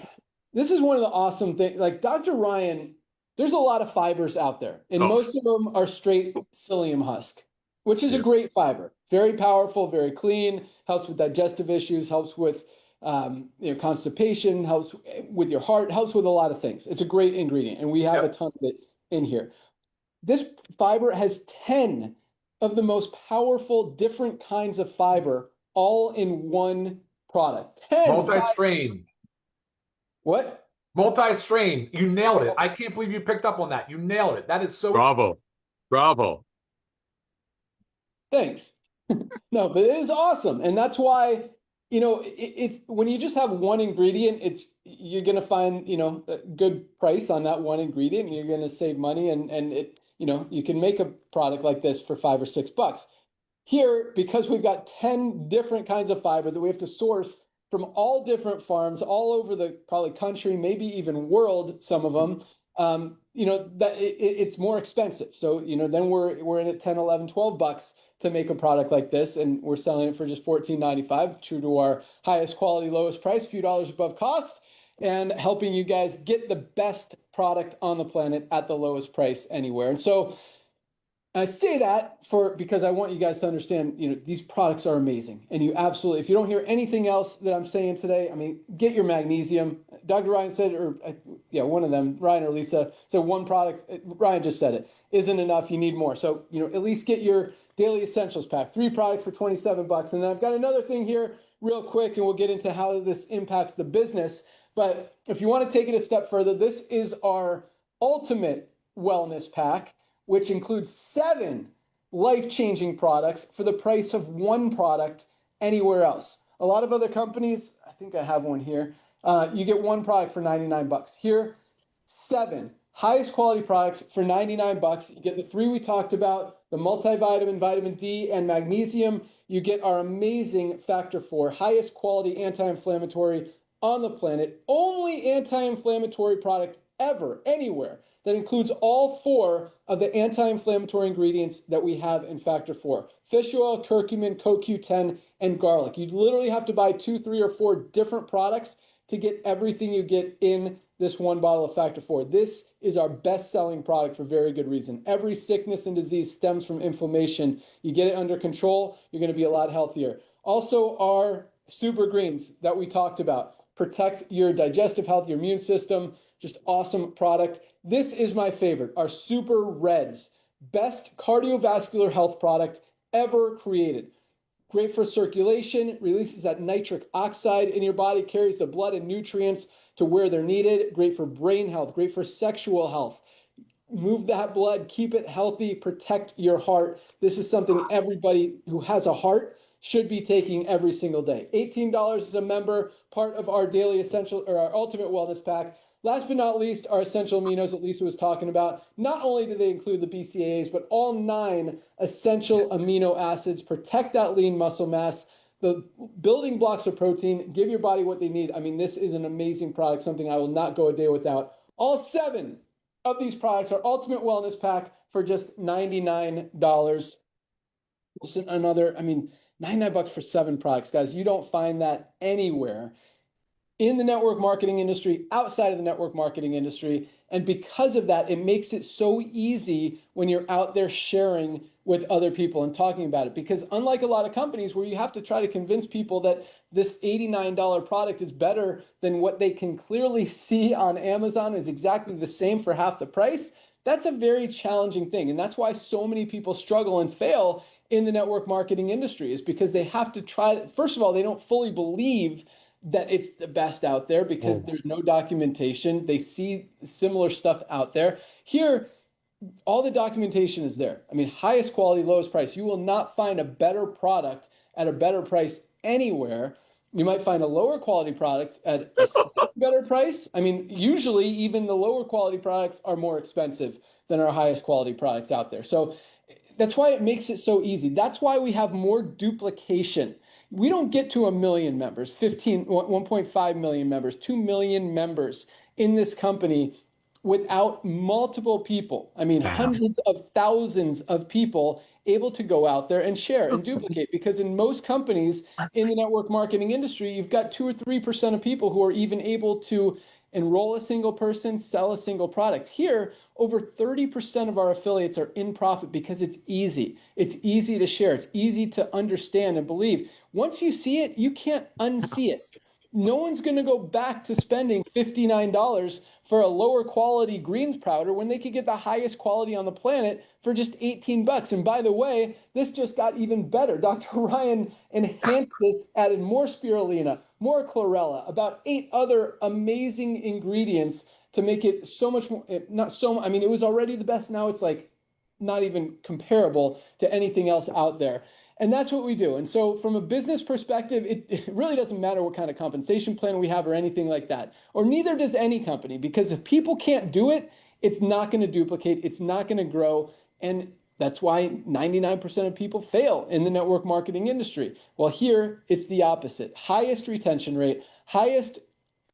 Speaker 2: this is one of the awesome things. Like Dr. Ryan, there's a lot of fibers out there, and most of them are straight psyllium husk, which is a great fiber. Very powerful, very clean, helps with digestive issues, helps with constipation, helps with your heart, helps with a lot of things. It's a great ingredient, and we have a ton of it in here. This fiber has 10 of the most powerful different kinds of fiber all in one product. 10
Speaker 4: multi-strain.
Speaker 2: What?
Speaker 4: Multi-strain. You nailed it. I can't believe you picked up on that. You nailed it. That is so
Speaker 1: Bravo.
Speaker 2: Thanks. No, but it is awesome. And that's why, it's when you just have one ingredient, you're going to find, a good price on that one ingredient, and you're going to save money, and it, you can make a product like this for $5 or $6. Here, because we've got 10 different kinds of fiber that we have to source from all different farms all over the probably country, maybe even world, some of them, that it's more expensive. So, then we're in at 10, 11, $12 to make a product like this, and we're selling it for just $14.95, true to our highest quality, lowest price, a few dollars above cost, and helping you guys get the best product on the planet at the lowest price anywhere. And so I say that because I want you guys to understand, these products are amazing. And you absolutely, if you don't hear anything else that I'm saying today, get your magnesium. Dr. Ryan said, one of them, Ryan or Lisa, said one product, Ryan just said it, isn't enough. You need more. So, at least get your Daily Essentials pack, 3 products for $27. And then I've got another thing here real quick, and we'll get into how this impacts the business. But if you want to take it a step further, this is our ultimate wellness pack, which includes 7 life-changing products for the price of 1 product anywhere else. A lot of other companies, I think I have one here, you get one product for 99 bucks. Here, 7 highest quality products for 99 bucks. You get the 3 we talked about, the multivitamin, vitamin D, and magnesium. You get our amazing Factor 4, highest quality anti-inflammatory on the planet. Only anti-inflammatory product ever, anywhere, that includes all 4 of the anti-inflammatory ingredients that we have in Factor 4. Fish oil, curcumin, CoQ10, and garlic. You literally have to buy 2, 3, or 4 different products to get everything you get in this one bottle of Factor 4. This is our best-selling product for very good reason. Every sickness and disease stems from inflammation. You get it under control, you're going to be a lot healthier. Also, our super greens that we talked about protect your digestive health, your immune system. Just awesome product. This is my favorite, our Super Reds, best cardiovascular health product ever created. Great for circulation, releases that nitric oxide in your body, carries the blood and nutrients to where they're needed. Great for brain health, great for sexual health. Move that blood, keep it healthy, protect your heart. This is something everybody who has a heart should be taking every single day. $18 as a member, part of our daily essential or our ultimate wellness pack. Last but not least, our essential aminos that Lisa was talking about. Not only do they include the BCAAs, but all 9 essential amino acids protect that lean muscle mass, the building blocks of protein, give your body what they need. I mean, this is an amazing product, something I will not go a day without. All 7 of these products are Ultimate Wellness Pack for just $99. Another, I mean, 99 bucks for 7 products, guys. You don't find that anywhere in the network marketing industry, outside of the network marketing industry. And because of that, it makes it so easy when you're out there sharing with other people and talking about it. Because unlike a lot of companies where you have to try to convince people that this $89 product is better than what they can clearly see on Amazon is exactly the same for half the price, that's a very challenging thing. And that's why so many people struggle and fail in the network marketing industry, is because they have to try. First of all, they don't fully believe that it's the best out there because there's no documentation. They see similar stuff out there. Here, all the documentation is there. I mean, highest quality, lowest price. You will not find a better product at a better price anywhere. You might find a lower quality product at a better price. I mean, usually even the lower quality products are more expensive than our highest quality products out there. So that's why it makes it so easy. That's why we have more duplication. We don't get to 1 million members, 1.5 million members, 2 million members in this company without multiple people. I mean, hundreds of thousands of people able to go out there and share and duplicate, because in most companies in the network marketing industry, you've got 2 or 3% of people who are even able to enroll a single person, sell a single product. Here, over 30% of our affiliates are in profit because it's easy. It's easy to share. It's easy to understand and believe. Once you see it, you can't unsee it. No one's going to go back to spending $59 for a lower quality greens powder when they could get the highest quality on the planet for just 18 bucks. And by the way, this just got even better. Dr. Ryan enhanced this, added more spirulina, more chlorella, about 8 other amazing ingredients to make it so much more, I mean, it was already the best. Now it's like not even comparable to anything else out there. And that's what we do. And so from a business perspective, it really doesn't matter what kind of compensation plan we have or anything like that, or neither does any company, because if people can't do it, it's not going to duplicate, it's not going to grow. And that's why 99% of people fail in the network marketing industry. Well, here it's the opposite. Highest retention rate, highest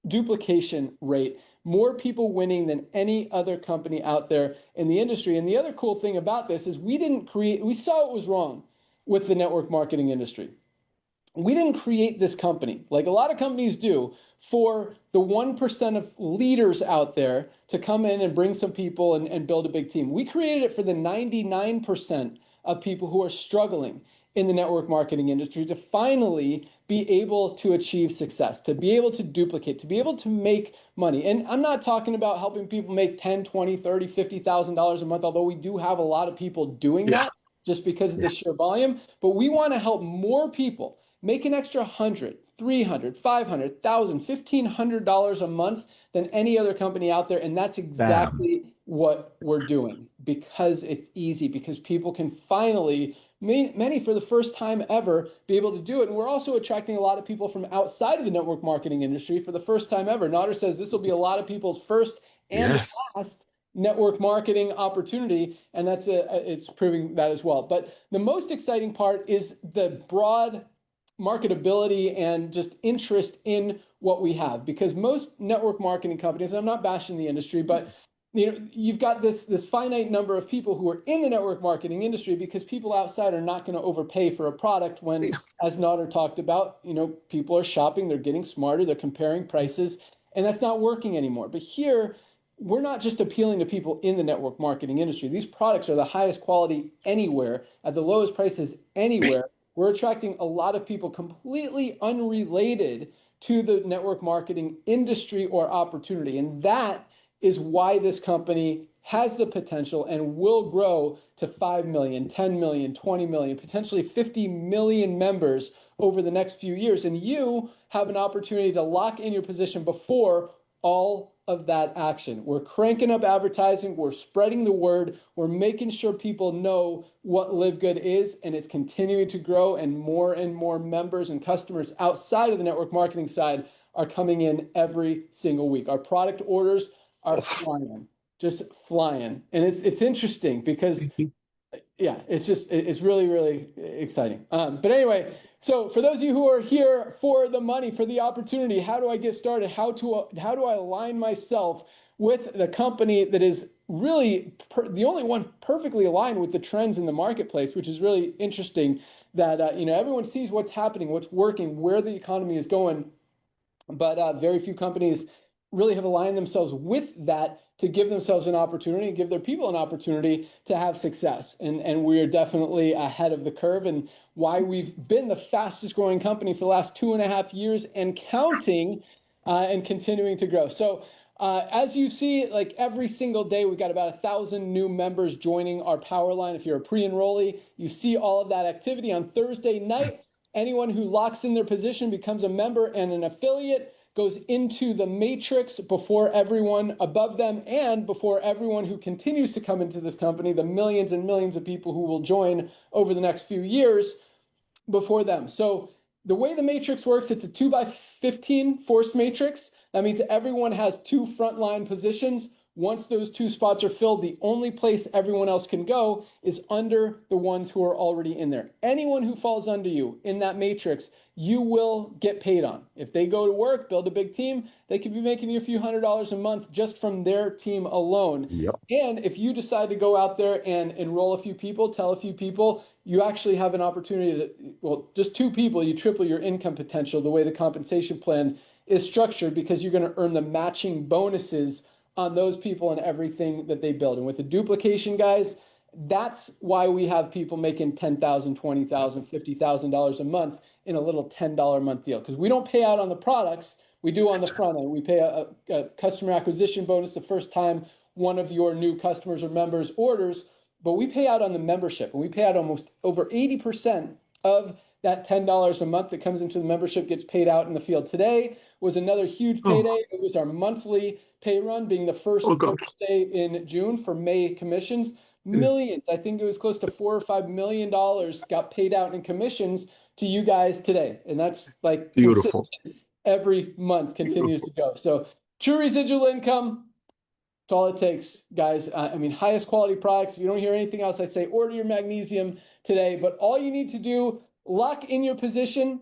Speaker 2: duplication rate, more people winning than any other company out there in the industry. And the other cool thing about this is we saw it was wrong with the network marketing industry. We didn't create this company, like a lot of companies do, for the 1% of leaders out there to come in and bring some people and build a big team. We created it for the 99% of people who are struggling in the network marketing industry to finally be able to achieve success, to be able to duplicate, to be able to make money. And I'm not talking about helping people make $10, $20, $30, $50,000 a month, although we do have a lot of people doing that just because of the sheer volume. But we want to help more people make an extra $100, $300, $500, $1,000, $1,500 a month than any other company out there. And that's exactly what we're doing, because it's easy, because people can finally many for the first time ever be able to do it. And we're also attracting a lot of people from outside of the network marketing industry for the first time ever. Nader says this will be a lot of people's first and
Speaker 1: Yes.
Speaker 2: last network marketing opportunity, and it's proving that as well. But the most exciting part is the broad marketability and just interest in what we have, because most network marketing companies, I'm not bashing the industry, but you've got this finite number of people who are in the network marketing industry, because people outside are not going to overpay for a product when, as Nader talked about, people are shopping, they're getting smarter, they're comparing prices, and that's not working anymore. But here, we're not just appealing to people in the network marketing industry. These products are the highest quality anywhere, at the lowest prices anywhere. We're attracting a lot of people completely unrelated to the network marketing industry or opportunity. And that is why this company has the potential and will grow to 5 million, 10 million, 20 million, potentially 50 million members over the next few years. And you have an opportunity to lock in your position before all of that action. We're cranking up advertising, we're spreading the word, we're making sure people know what Live Good is, and it's continuing to grow, and more members and customers outside of the network marketing side are coming in every single week. Our product orders are flying, just flying. And it's interesting because it's really, really exciting. But anyway, so for those of you who are here for the money, for the opportunity, how do I get started? How do I align myself with the company that is really the only one perfectly aligned with the trends in the marketplace, which is really interesting that, everyone sees what's happening, what's working, where the economy is going, but very few companies really have aligned themselves with that to give themselves an opportunity, give their people an opportunity to have success. And we are definitely ahead of the curve, and why we've been the fastest growing company for the last 2.5 years and counting, and continuing to grow. So as you see, like every single day, we've got about 1,000 new members joining our power line. If you're a pre-enrollee, you see all of that activity on Thursday night. Anyone who locks in their position becomes a member and an affiliate, goes into the matrix before everyone above them and before everyone who continues to come into this company, the millions and millions of people who will join over the next few years before them. So the way the matrix works, it's a 2x15 forced matrix. That means everyone has 2 frontline positions. Once those 2 spots are filled, the only place everyone else can go is under the ones who are already in there. Anyone who falls under you in that matrix, you will get paid on. If they go to work, build a big team, they could be making you a few $100s a month just from their team alone.
Speaker 1: Yep.
Speaker 2: And if you decide to go out there and enroll a few people, tell a few people, you actually have an opportunity to, just 2 people, you triple your income potential the way the compensation plan is structured, because you're going to earn the matching bonuses on those people and everything that they build. And with the duplication, guys, that's why we have people making $10,000, $20,000, $50,000 a month in a little $10 a month deal, because we don't pay out on the products. We do on the front end. We pay a customer acquisition bonus the first time one of your new customers or members orders, but we pay out on the membership, and we pay out almost over 80% of that $10 a month that comes into the membership gets paid out in the field. Today was another huge payday. It was our monthly pay run, being the first Thursday in June for May commissions. Millions, I think it was close to $4 or $5 million got paid out in commissions to you guys today. And that's like
Speaker 1: beautiful.
Speaker 2: Every month continues to go. So true residual income, that's all it takes, guys. Highest quality products. If you don't hear anything else, I say order your magnesium today. But all you need to do, lock in your position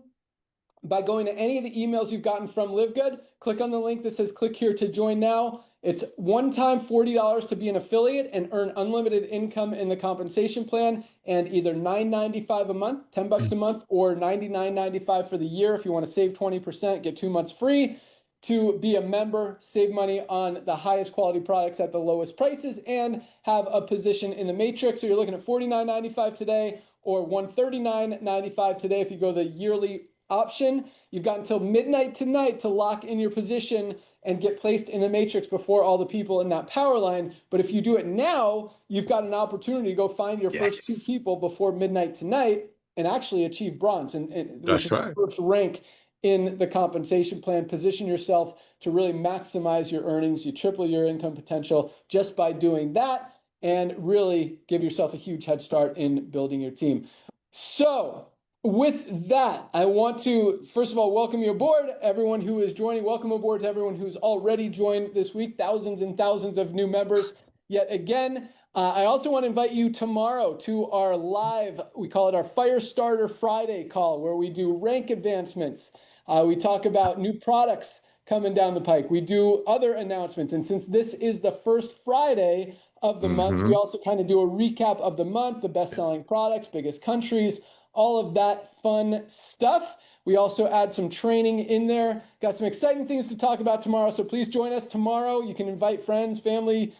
Speaker 2: by going to any of the emails you've gotten from Live Good. Click on the link that says click here to join now. It's one-time $40 to be an affiliate and earn unlimited income in the compensation plan, and either $9.95 a month, $10 a month, or $99.95 for the year. If you want to save 20%, get 2 months free to be a member, save money on the highest quality products at the lowest prices, and have a position in the matrix. So you're looking at $49.95 today or $139.95 today if you go the yearly option. You've got until midnight tonight to lock in your position and get placed in the matrix before all the people in that power line. But if you do it now, you've got an opportunity to go find your first 2 people before midnight tonight and actually achieve bronze, and which is the first rank in the compensation plan. Position yourself to really maximize your earnings. You triple your income potential just by doing that, and really give yourself a huge head start in building your team. So with that, I want to, first of all, welcome you aboard. Everyone who is joining, welcome aboard to everyone who's already joined this week. Thousands and thousands of new members yet again. I also want to invite you tomorrow to our live, we call it our Firestarter Friday call, where we do rank advancements. We talk about new products coming down the pike. We do other announcements. And since this is the first Friday of the month, we also kind of do a recap of the month, the best-selling products, biggest countries, all of that fun stuff. We also add some training in there. Got some exciting things to talk about tomorrow. So please join us tomorrow. You can invite friends, family,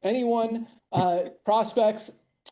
Speaker 2: anyone, prospects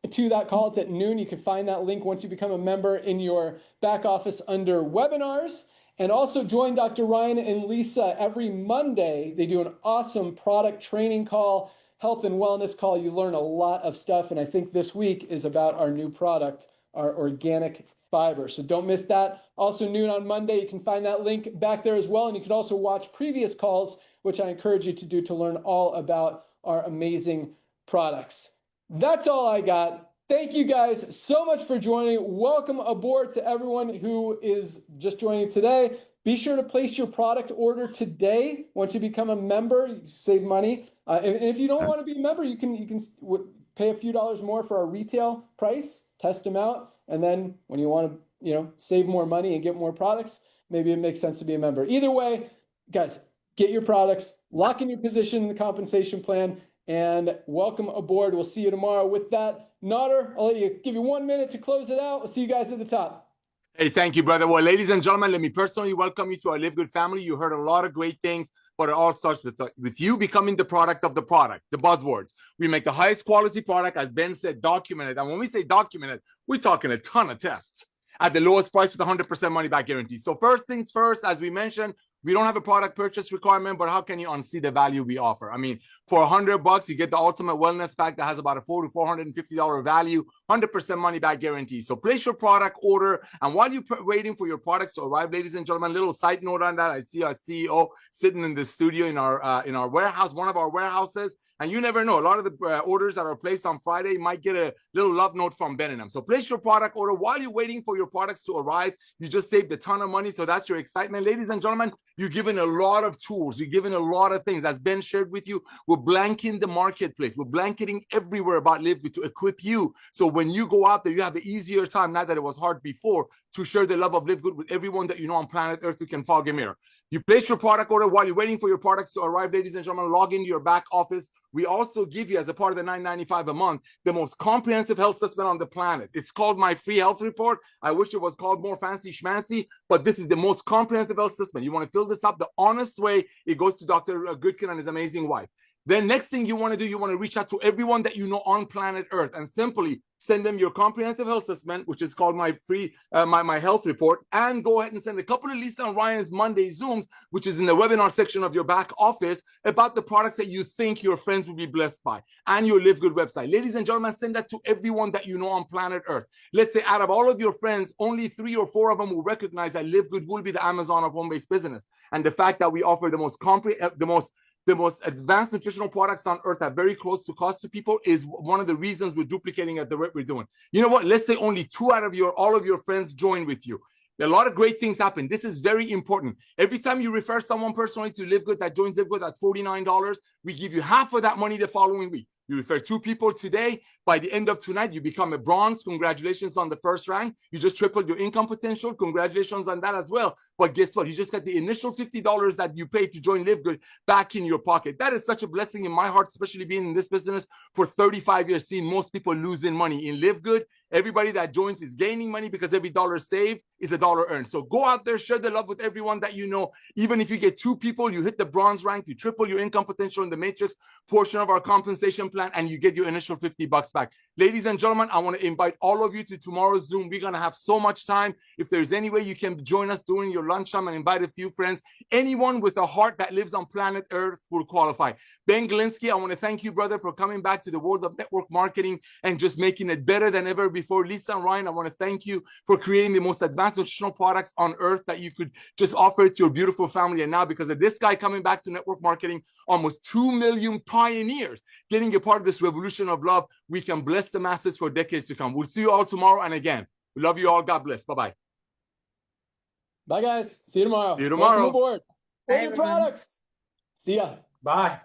Speaker 2: to that call. It's at noon. You can find that link once you become a member in your back office under webinars. And also join Dr. Ryan and Lisa every Monday. They do an awesome product training call, health and wellness call. You learn a lot of stuff. And I think this week is about our new product, our organic fiber. So don't miss that. Also noon on Monday. You can find that link back there as well. And you can also watch previous calls, which I encourage you to do to learn all about our amazing products. That's all I got. Thank you guys so much for joining. Welcome aboard to everyone who is just joining today. Be sure to place your product order today. Once you become a member, you save money. And if you don't want to be a member, you can pay a few dollars more for our retail price, test them out, and then when you want to, save more money and get more products, maybe it makes sense to be a member. Either way, guys, get your products, lock in your position in the compensation plan, and welcome aboard. We'll see you tomorrow. With that, Nader, I'll give you 1 minute to close it out. We'll see you guys at the top.
Speaker 1: Hey, thank you, brother. Well, ladies and gentlemen, let me personally welcome you to our Live Good family. You heard a lot of great things, but it all starts with you becoming the product of the product, the buzzwords. We make the highest quality product, as Ben said, documented. And when we say documented, we're talking a ton of tests at the lowest price with 100% money back guarantee. So first things first, as we mentioned, we don't have a product purchase requirement, but how can you unsee the value we offer? I mean, for $100, you get the ultimate wellness pack that has about a $400 to $450 value, 100% money back guarantee. So place your product order. And while you're waiting for your products to arrive, ladies and gentlemen, little side note on that. I see our CEO sitting in the studio in our warehouse, one of our warehouses. And you never know, a lot of the orders that are placed on Friday might get a little love note from Ben and them. So place your product order. While you're waiting for your products to arrive, you just saved a ton of money. So that's your excitement. Ladies and gentlemen, you're given a lot of tools. You're given a lot of things. As Ben shared with you, we're blanking the marketplace. We're blanketing everywhere about Live Good to equip you. So when you go out there, you have an easier time, not that it was hard before, to share the love of Live Good with everyone that you know on planet Earth who can fog a mirror. You place your product order. While you're waiting for your products to arrive, ladies and gentlemen, log into your back office. We also give you, as a part of the $9.95 a month, the most comprehensive health assessment on the planet. It's called My Free Health Report. I wish it was called more fancy schmancy, but this is the most comprehensive health assessment. You want to fill this up the honest way. It goes to Dr. Goodkin and his amazing wife. Then next thing you want to do, you want to reach out to everyone that you know on planet Earth and simply send them your comprehensive health assessment, which is called my free, my health report, and go ahead and send a couple of Lisa and Ryan's Monday Zooms, which is in the webinar section of your back office, about the products that you think your friends will be blessed by, and your Live Good website. Ladies and gentlemen, send that to everyone that you know on planet Earth. Let's say out of all of your friends, only 3 or 4 of them will recognize that Live Good will be the Amazon of home-based business. And the fact that we offer the most advanced nutritional products on earth at very close to cost to people is one of the reasons we're duplicating at the rate we're doing. You know what? Let's say only 2 out of all of your friends join with you. A lot of great things happen. This is very important. Every time you refer someone personally to Live Good that joins Live Good at $49, we give you half of that money the following week. You refer 2 people today. By the end of tonight, you become a bronze. Congratulations on the first rank. You just tripled your income potential. Congratulations on that as well. But guess what? You just got the initial $50 that you paid to join Live Good back in your pocket. That is such a blessing in my heart, especially being in this business for 35 years, seeing most people losing money. In Live Good, everybody that joins is gaining money because every dollar saved is a dollar earned. So go out there, share the love with everyone that you know. Even if you get 2 people, you hit the bronze rank, you triple your income potential in the matrix portion of our compensation plan, and you get your initial $50 back. Ladies and gentlemen, I want to invite all of you to tomorrow's Zoom. We're going to have so much time. If there's any way you can join us during your lunchtime and invite a few friends, anyone with a heart that lives on planet Earth will qualify. Ben Glinsky, I want to thank you, brother, for coming back to the world of network marketing and just making it better than ever before. Lisa and Ryan, I want to thank you for creating the most advanced nutritional products on earth that you could just offer to your beautiful family. And now, because of this guy coming back to network marketing, almost 2 million pioneers getting a part of this revolution of love, we can bless the masses for decades to come. We'll see you all tomorrow. And again, We love you all. God bless. Bye-bye.
Speaker 2: Bye, guys. See you tomorrow.
Speaker 1: See you
Speaker 2: Welcome
Speaker 1: tomorrow.
Speaker 2: aboard.
Speaker 5: Bye,
Speaker 2: Order your
Speaker 5: everyone.
Speaker 2: products. See ya.
Speaker 4: Bye.